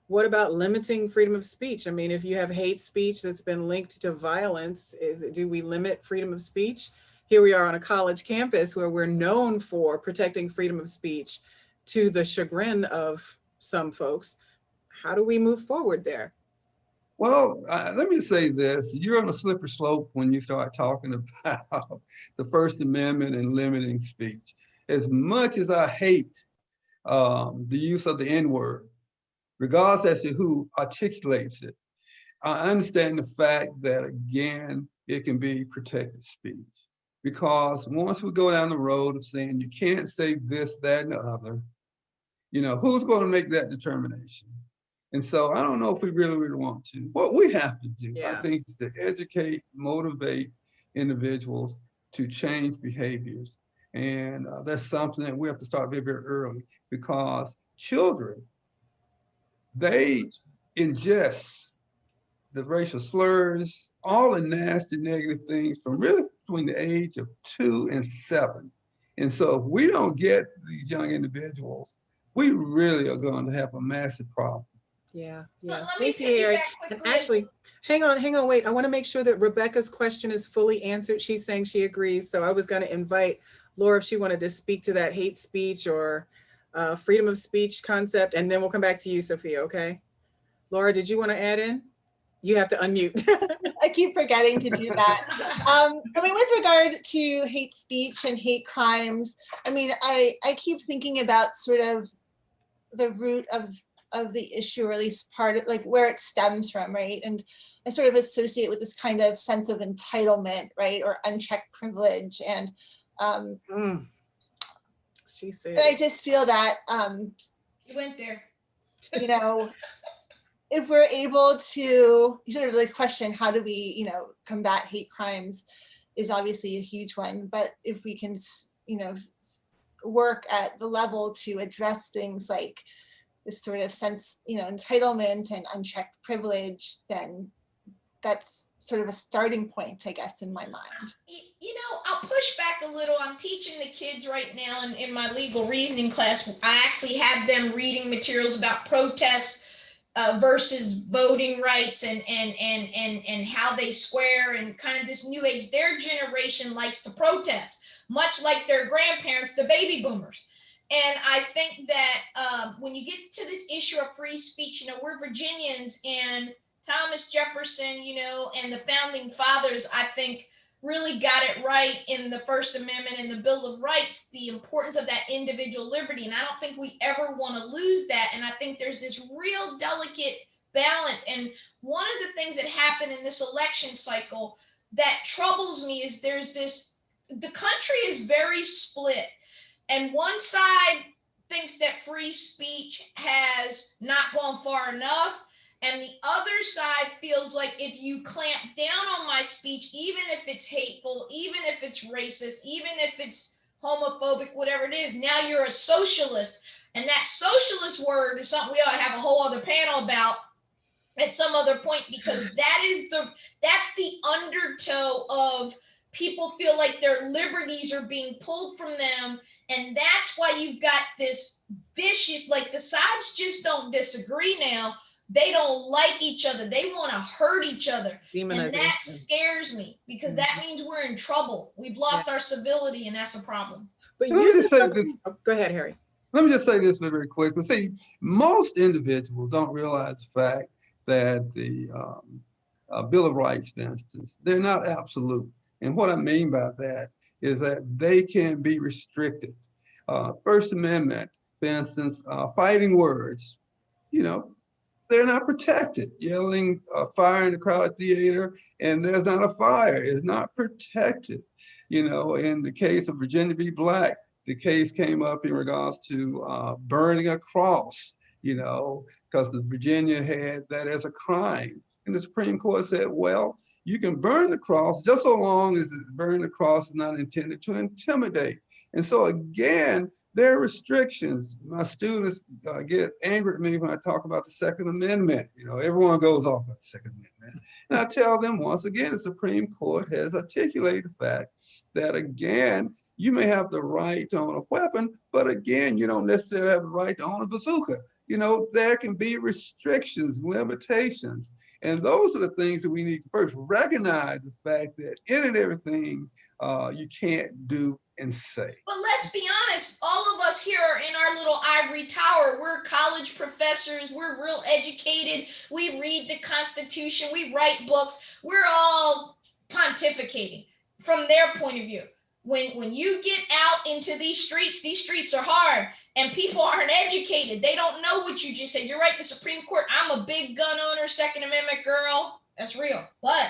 What about limiting freedom of speech? I mean, if you have hate speech that's been linked to violence, do we limit freedom of speech? Here we are on a college campus where we're known for protecting freedom of speech to the chagrin of some folks. How do we move forward there? Well, let me say this. You're on a slippery slope when you start talking about the First Amendment and limiting speech. As much as I hate the use of the N-word, regardless as to who articulates it, I understand the fact that, again, it can be protected speech. Because once we go down the road of saying you can't say this, that, and the other, you know, who's going to make that determination? And so I don't know if we really, really want to. What we have to do, I think, is to educate, motivate individuals to change behaviors. And that's something that we have to start very, very early, because children, they ingest the racial slurs, all the nasty negative things from really between the age of 2 and 7. And so if we don't get these young individuals we really are going to have a massive problem. Yeah, Let yeah. me Thank you, Harry. piggyback And quickly. actually, hang on, wait. I want to make sure that Rebecca's question is fully answered. She's saying she agrees. So I was going to invite Laura if she wanted to speak to that hate speech or freedom of speech concept, and then we'll come back to you, Sophia, okay? Laura, did you want to add in? You have to unmute. I keep forgetting to do that. I mean, with regard to hate speech and hate crimes, I mean, I keep thinking about sort of the root of the issue, or at least part of like where it stems from, right? And I sort of associate with this kind of sense of entitlement, right, or unchecked privilege, and She said. and I just feel that You went there. you know, if we're able to sort of like question how do we, you know, combat hate crimes is obviously a huge one, but if we can, you know, work at the level to address things like this sort of sense, you know, entitlement and unchecked privilege, then that's sort of a starting point, I guess, in my mind. You know, I'll push back a little. I'm teaching the kids right now in my legal reasoning class. I actually have them reading materials about protests versus voting rights and how they square and kind of this new age. Their generation likes to protest, much like their grandparents, the baby boomers. And I think that when you get to this issue of free speech, you know, we're Virginians, and Thomas Jefferson, you know, and the founding fathers, I think, really got it right in the First Amendment and the Bill of Rights, the importance of that individual liberty. And I don't think we ever want to lose that. And I think there's this real delicate balance. And one of the things that happened in this election cycle that troubles me is the country is very split. And one side thinks that free speech has not gone far enough. And the other side feels like if you clamp down on my speech, even if it's hateful, even if it's racist, even if it's homophobic, whatever it is, now you're a socialist. And that socialist word is something we ought to have a whole other panel about at some other point, because that's the undertow of people feel like their liberties are being pulled from them. And that's why you've got this vicious, like the sides just don't disagree now. They don't like each other. They want to hurt each other. And that scares me, because that means we're in trouble. We've lost our civility, and that's a problem. But Let me just say this. Go ahead, Harry. Let me just say this very quickly. See, most individuals don't realize the fact that the Bill of Rights, for instance, they're not absolute. And what I mean by that is that they can be restricted. First Amendment, for instance, fighting words, you know, they're not protected. Yelling fire in a crowded theater and there's not a fire is not protected. You know, in the case of Virginia v. Black, the case came up in regards to burning a cross, you know, because Virginia had that as a crime. And the Supreme Court said, well, you can burn the cross just so long as burning the cross is not intended to intimidate. And so again, there are restrictions. My students get angry at me when I talk about the Second Amendment. You know, everyone goes off about the Second Amendment. And I tell them once again, the Supreme Court has articulated the fact that again, you may have the right to own a weapon, but again, you don't necessarily have the right to own a bazooka. You know, there can be restrictions, limitations. And those are the things that we need to first recognize, the fact that in and everything you can't do and say. But let's be honest, all of us here are in our little ivory tower. We're college professors. We're real educated. We read the Constitution. We write books. We're all pontificating from their point of view. When you get out into these streets are hard, and people aren't educated. They don't know what you just said. You're right, the Supreme Court. I'm a big gun owner, Second Amendment girl. That's real. But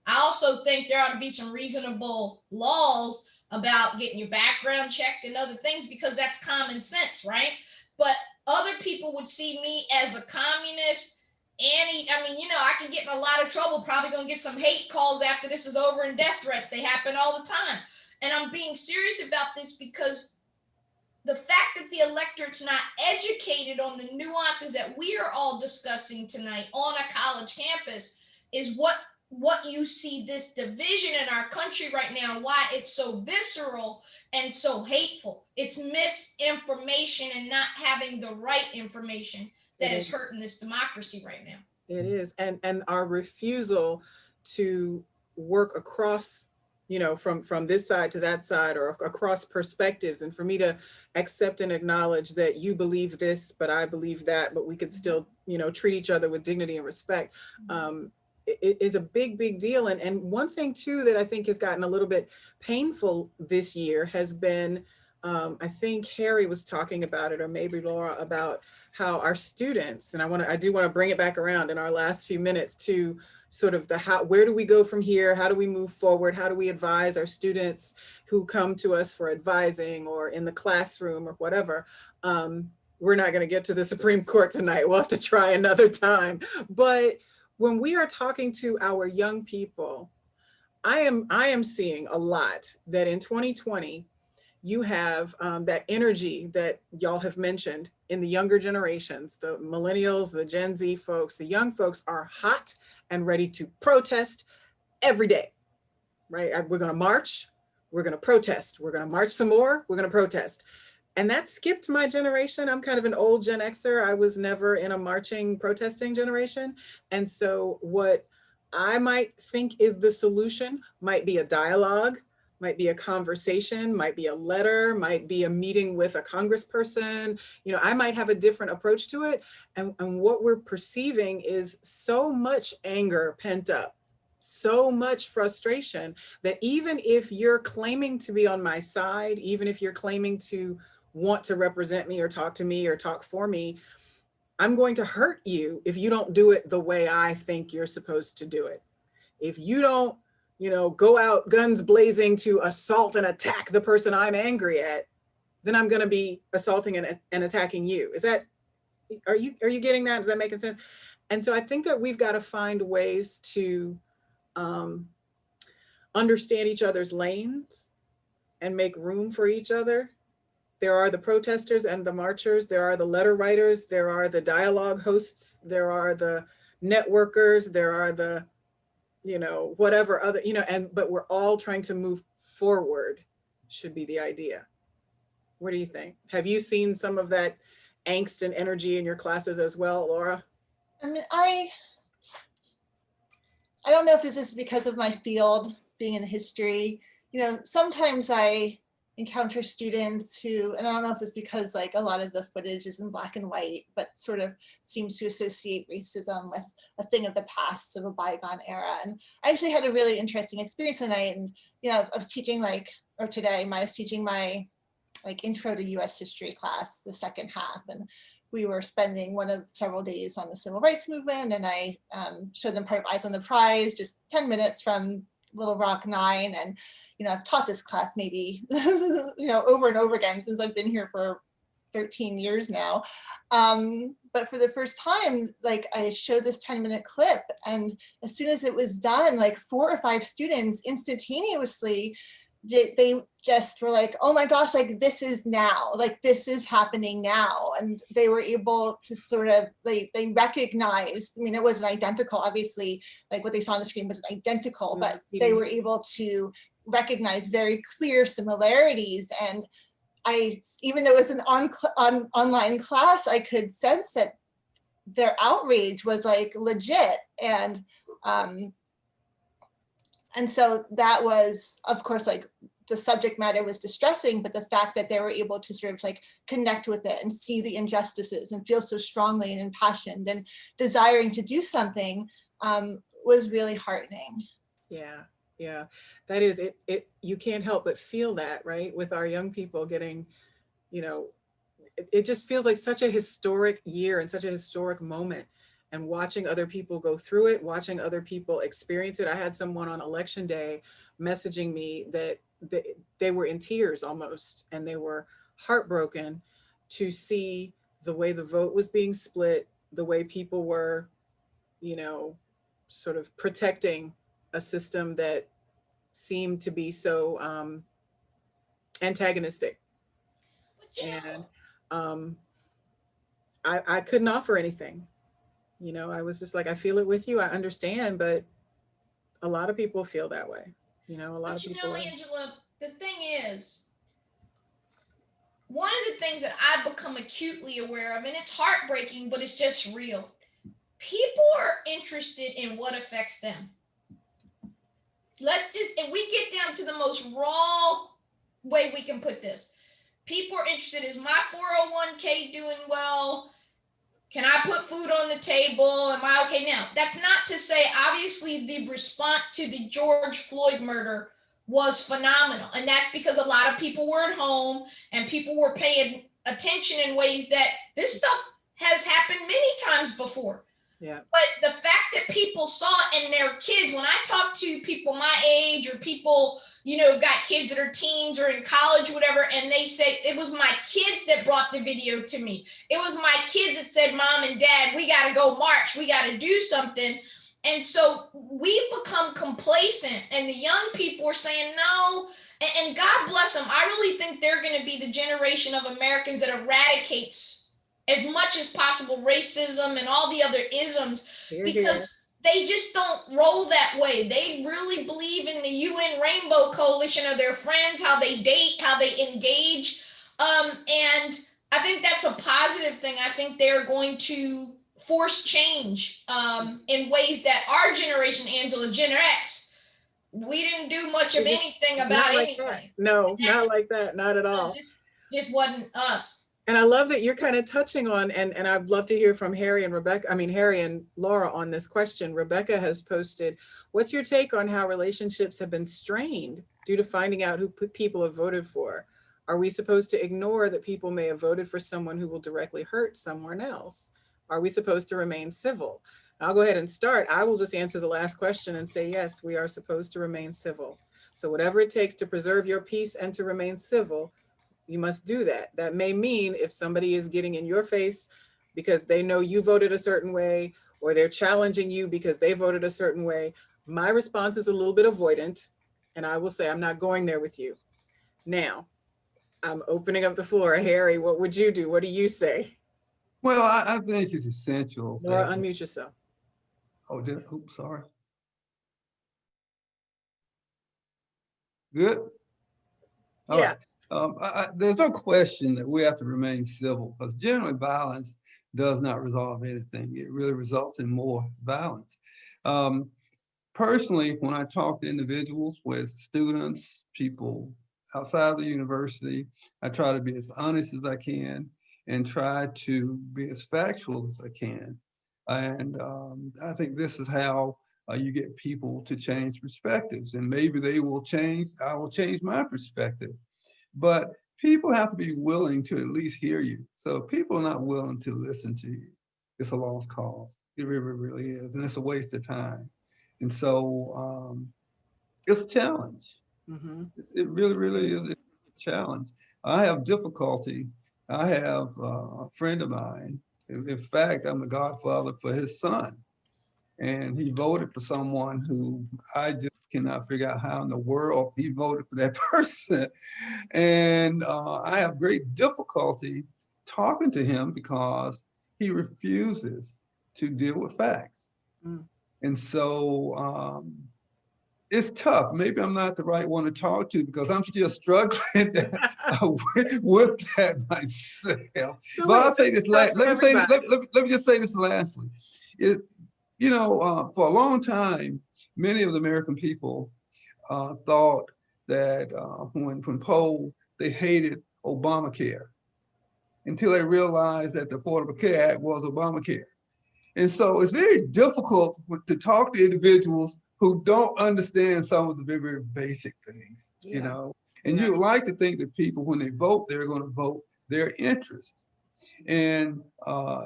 I also think there ought to be some reasonable laws about getting your background checked and other things, because that's common sense, right? But other people would see me as a communist, I mean, you know, I can get in a lot of trouble, probably gonna get some hate calls after this is over and death threats. They happen all the time. And I'm being serious about this because the fact that the electorate's not educated on the nuances that we are all discussing tonight on a college campus is what what you see this division in our country right now, why it's so visceral and so hateful. It's misinformation and not having the right information that is hurting this democracy right now. It is, and our refusal to work across, you know, from this side to that side, or across perspectives, and for me to accept and acknowledge that you believe this, but I believe that, but we could still, you know, treat each other with dignity and respect. It is a big deal. And one thing too that I think has gotten a little bit painful this year has been, I think Harry was talking about it, or maybe Laura, about how our students, and I do want to bring it back around in our last few minutes to sort of where do we go from here? How do we move forward? How do we advise our students who come to us for advising, or in the classroom or whatever? We're not going to get to the Supreme Court tonight. We'll have to try another time. But when we are talking to our young people, I am seeing a lot that in 2020, you have that energy that y'all have mentioned in the younger generations, the millennials, the Gen Z folks. The young folks are hot and ready to protest every day, right? We're going to march, we're going to protest, we're going to march some more, we're going to protest. And that skipped my generation. I'm kind of an old Gen Xer. I was never in a marching, protesting generation. And so what I might think is the solution might be a dialogue, might be a conversation, might be a letter, might be a meeting with a congressperson. You know, I might have a different approach to it. And what we're perceiving is so much anger pent up, so much frustration, that even if you're claiming to be on my side, even if you're claiming to want to represent me or talk to me or talk for me, I'm going to hurt you if you don't do it the way I think you're supposed to do it. If you don't, you know, go out guns blazing to assault and attack the person I'm angry at, then I'm going to be assaulting and attacking you. Is that, are you getting that? Does that make sense? And so I think that we've got to find ways to understand each other's lanes and make room for each other. There are the protesters and the marchers. There are the letter writers. There are the dialogue hosts. There are the networkers. There are the, you know, whatever other, you know, but we're all trying to move forward, should be the idea. What do you think? Have you seen some of that angst and energy in your classes as well, Laura? I mean, I don't know if this is because of my field being in history. You know, sometimes I encounter students who, and I don't know if it's because like a lot of the footage is in black and white, but sort of seems to associate racism with a thing of the past, of a bygone era. And I actually had a really interesting experience tonight. And, you know, I was teaching I was teaching my like intro to US history class, the second half. And we were spending one of several days on the civil rights movement. And I showed them part of Eyes on the Prize, just 10 minutes from Little Rock 9. And, you know, I've taught this class maybe, you know, over and over again since I've been here for 13 years now. But for the first time, like I showed this 10-minute clip, and as soon as it was done, like 4 or 5 students instantaneously, they just were like, oh my gosh, like this is now, like this is happening now. And they were able to sort of, they recognized, I mean, it wasn't identical, obviously, like what they saw on the screen wasn't identical, but they were able to recognize very clear similarities. And even though it was an online class, I could sense that their outrage was like legit. And so that was, of course, like the subject matter was distressing, but the fact that they were able to sort of like connect with it and see the injustices and feel so strongly and impassioned and desiring to do something was really heartening. Yeah, that is it. You can't help but feel that, right? With our young people getting, you know, it just feels like such a historic year and such a historic moment. And watching other people go through it, watching other people experience it. I had someone on election day messaging me that they were in tears almost, and they were heartbroken to see the way the vote was being split, the way people were, you know, sort of protecting a system that seemed to be so antagonistic. And I couldn't offer anything. You know, I was just like, I feel it with you, I understand, but A lot of people feel that way. A lot But of you people know, are. Angela, the thing is, one of the things that I've become acutely aware of, and it's heartbreaking, but it's just real. People are interested in what affects them. And we get down to the most raw way we can put this. People are interested, is my 401k doing well? Can I put food on the table? Am I okay now? That's not to say, obviously, the response to the George Floyd murder was phenomenal. And that's because a lot of people were at home and people were paying attention in ways that this stuff has happened many times before. Yeah. But the fact that people saw it and their kids, when I talk to people my age or people, got kids that are teens or in college, whatever, and they say, it was my kids that brought the video to me. It was my kids that said, Mom and Dad, we got to go march. We got to do something. And so we've become complacent, and the young people are saying no. And God bless them. I really think they're going to be the generation of Americans that eradicates as much as possible racism and all the other isms, because they just don't roll that way. They really believe in the UN Rainbow Coalition of their friends, how they date, how they engage. And I think that's a positive thing. I think they're going to force change in ways that our generation, Angela, Gen X, we didn't do much of anything about anything. No, not like that. Not at all. Just wasn't us. And I love that you're kind of touching on, and I'd love to hear from Harry and Laura on this question. Rebecca has posted, what's your take on how relationships have been strained due to finding out who people have voted for? Are we supposed to ignore that people may have voted for someone who will directly hurt someone else? Are we supposed to remain civil? I'll go ahead and start. I will just answer the last question and say, yes, we are supposed to remain civil. So whatever it takes to preserve your peace and to remain civil, you must do that. That may mean if somebody is getting in your face because they know you voted a certain way, or they're challenging you because they voted a certain way, my response is a little bit avoidant, and I will say, I'm not going there with you. Now, I'm opening up the floor. Harry, what would you do? What do you say? Well, I think it's essential. Laura, unmute yourself. Oh, oops, sorry. Good? All yeah. Right. There's no question that we have to remain civil, because generally violence does not resolve anything. It really results in more violence. Personally, when I talk to individuals, with students, people outside of the university, I try to be as honest as I can and try to be as factual as I can. And I think this is how you get people to change perspectives, and maybe they will change, I will change my perspective. But people have to be willing to at least hear you. So if people are not willing to listen to you, it's a lost cause. It really, really is. And it's a waste of time. And so it's a challenge. Mm-hmm. It really, really is a challenge. I have difficulty. I have a friend of mine. In fact, I'm the godfather for his son. And he voted for someone who I just cannot figure out how in the world he voted for that person. And I have great difficulty talking to him because he refuses to deal with facts. Mm. And so it's tough. Maybe I'm not the right one to talk to because I'm still struggling with that myself. So but I'll say this, let me just say this lastly. For a long time, many of the American people thought that when polled, they hated Obamacare until they realized that the Affordable Care Act was Obamacare. And so it's very difficult to talk to individuals who don't understand some of the very, very basic things, and you like to think that people, when they vote, they're going to vote their interest. And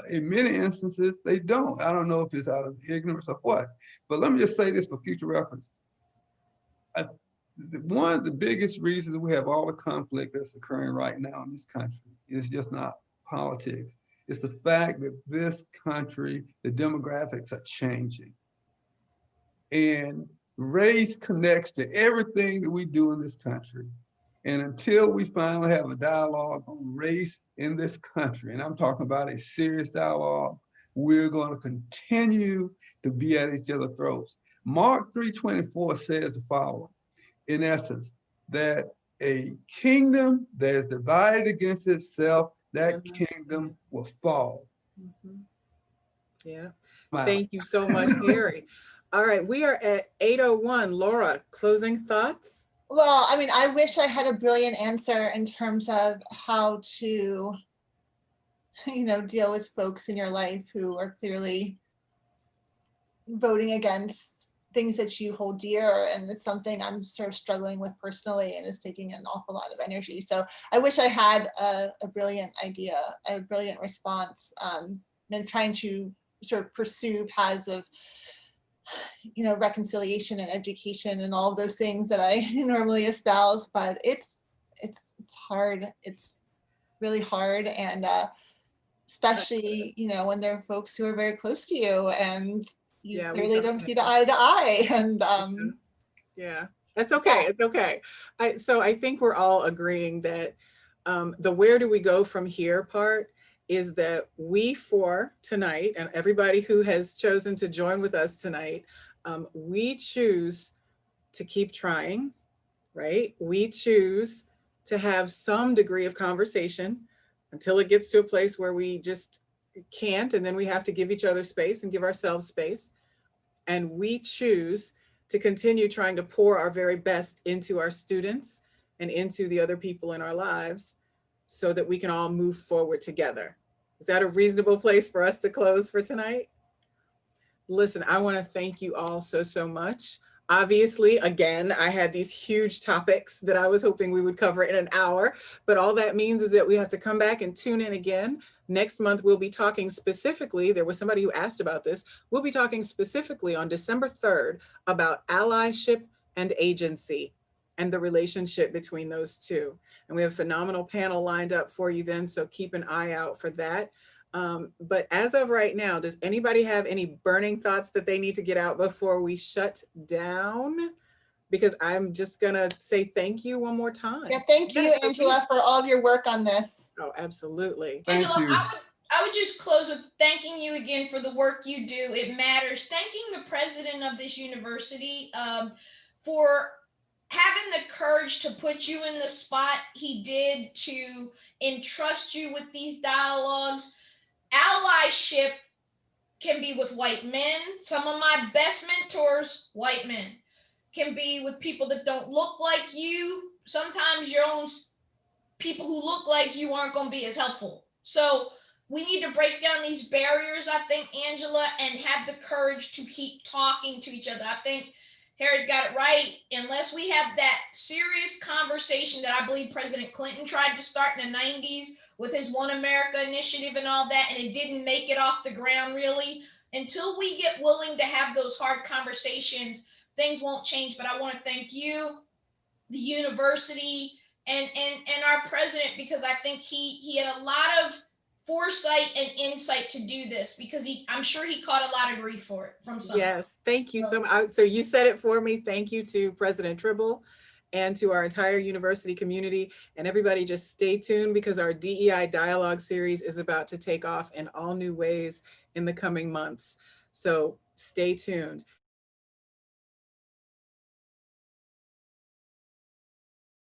in many instances, they don't. I don't know if it's out of ignorance or what, but let me just say this for future reference. One of the biggest reasons we have all the conflict that's occurring right now in this country is just not politics. It's the fact that this country, the demographics are changing. And race connects to everything that we do in this country. And until we finally have a dialogue on race in this country, and I'm talking about a serious dialogue, we're going to continue to be at each other's throats. Mark 3:24 says the following, in essence, that a kingdom that is divided against itself, that kingdom will fall. Mhm. Yeah. Wow. Thank you so much, Harry. All right, we are at 8:01. Laura, closing thoughts? Well, I mean, I wish I had a brilliant answer in terms of how to, deal with folks in your life who are clearly voting against things that you hold dear. And it's something I'm sort of struggling with personally and is taking an awful lot of energy. So I wish I had a brilliant idea, a brilliant response, and trying to sort of pursue paths of reconciliation and education and all of those things that I normally espouse, but it's hard. It's really hard, and especially when there are folks who are very close to you and you clearly don't see the eye to eye. And yeah, that's okay. It's okay. So I think we're all agreeing that the where do we go from here part is that we four tonight, and everybody who has chosen to join with us tonight, we choose to keep trying, right? We choose to have some degree of conversation until it gets to a place where we just can't, and then we have to give each other space and give ourselves space. And we choose to continue trying to pour our very best into our students and into the other people in our lives so that we can all move forward together. Is that a reasonable place for us to close for tonight? Listen, I want to thank you all so much. Obviously, again, I had these huge topics that I was hoping we would cover in an hour, but all that means is that we have to come back and tune in again. Next month, we'll be talking specifically, there was somebody who asked about this, we'll be talking specifically on December 3rd about allyship and agency and the relationship between those two. And we have a phenomenal panel lined up for you then, so keep an eye out for that. But as of right now, does anybody have any burning thoughts that they need to get out before we shut down? Because I'm just gonna say thank you one more time. Yeah, thank you, Angela, for all of your work on this. Oh, absolutely. Thank Angela, you. I would just close with thanking you again for the work you do. It matters. Thanking the president of this university for having the courage to put you in the spot he did, to entrust you with these dialogues. Allyship can be with white men. Some of my best mentors, white men, can be with people that don't look like you. Sometimes your own people who look like you aren't going to be as helpful. So we need to break down these barriers, I think, Angela, and have the courage to keep talking to each other. I think Harry's got it right. Unless we have that serious conversation that I believe President Clinton tried to start in the 90s with his One America initiative and all that, and it didn't make it off the ground really, until we get willing to have those hard conversations, things won't change. But I want to thank you, the university, and our president, because I think he had a lot of foresight and insight to do this, because I'm sure he caught a lot of grief for it from some. Yes, thank you so much. So you said it for me. Thank you to President Tribble and to our entire university community. And everybody just stay tuned, because our DEI dialogue series is about to take off in all new ways in the coming months. So stay tuned.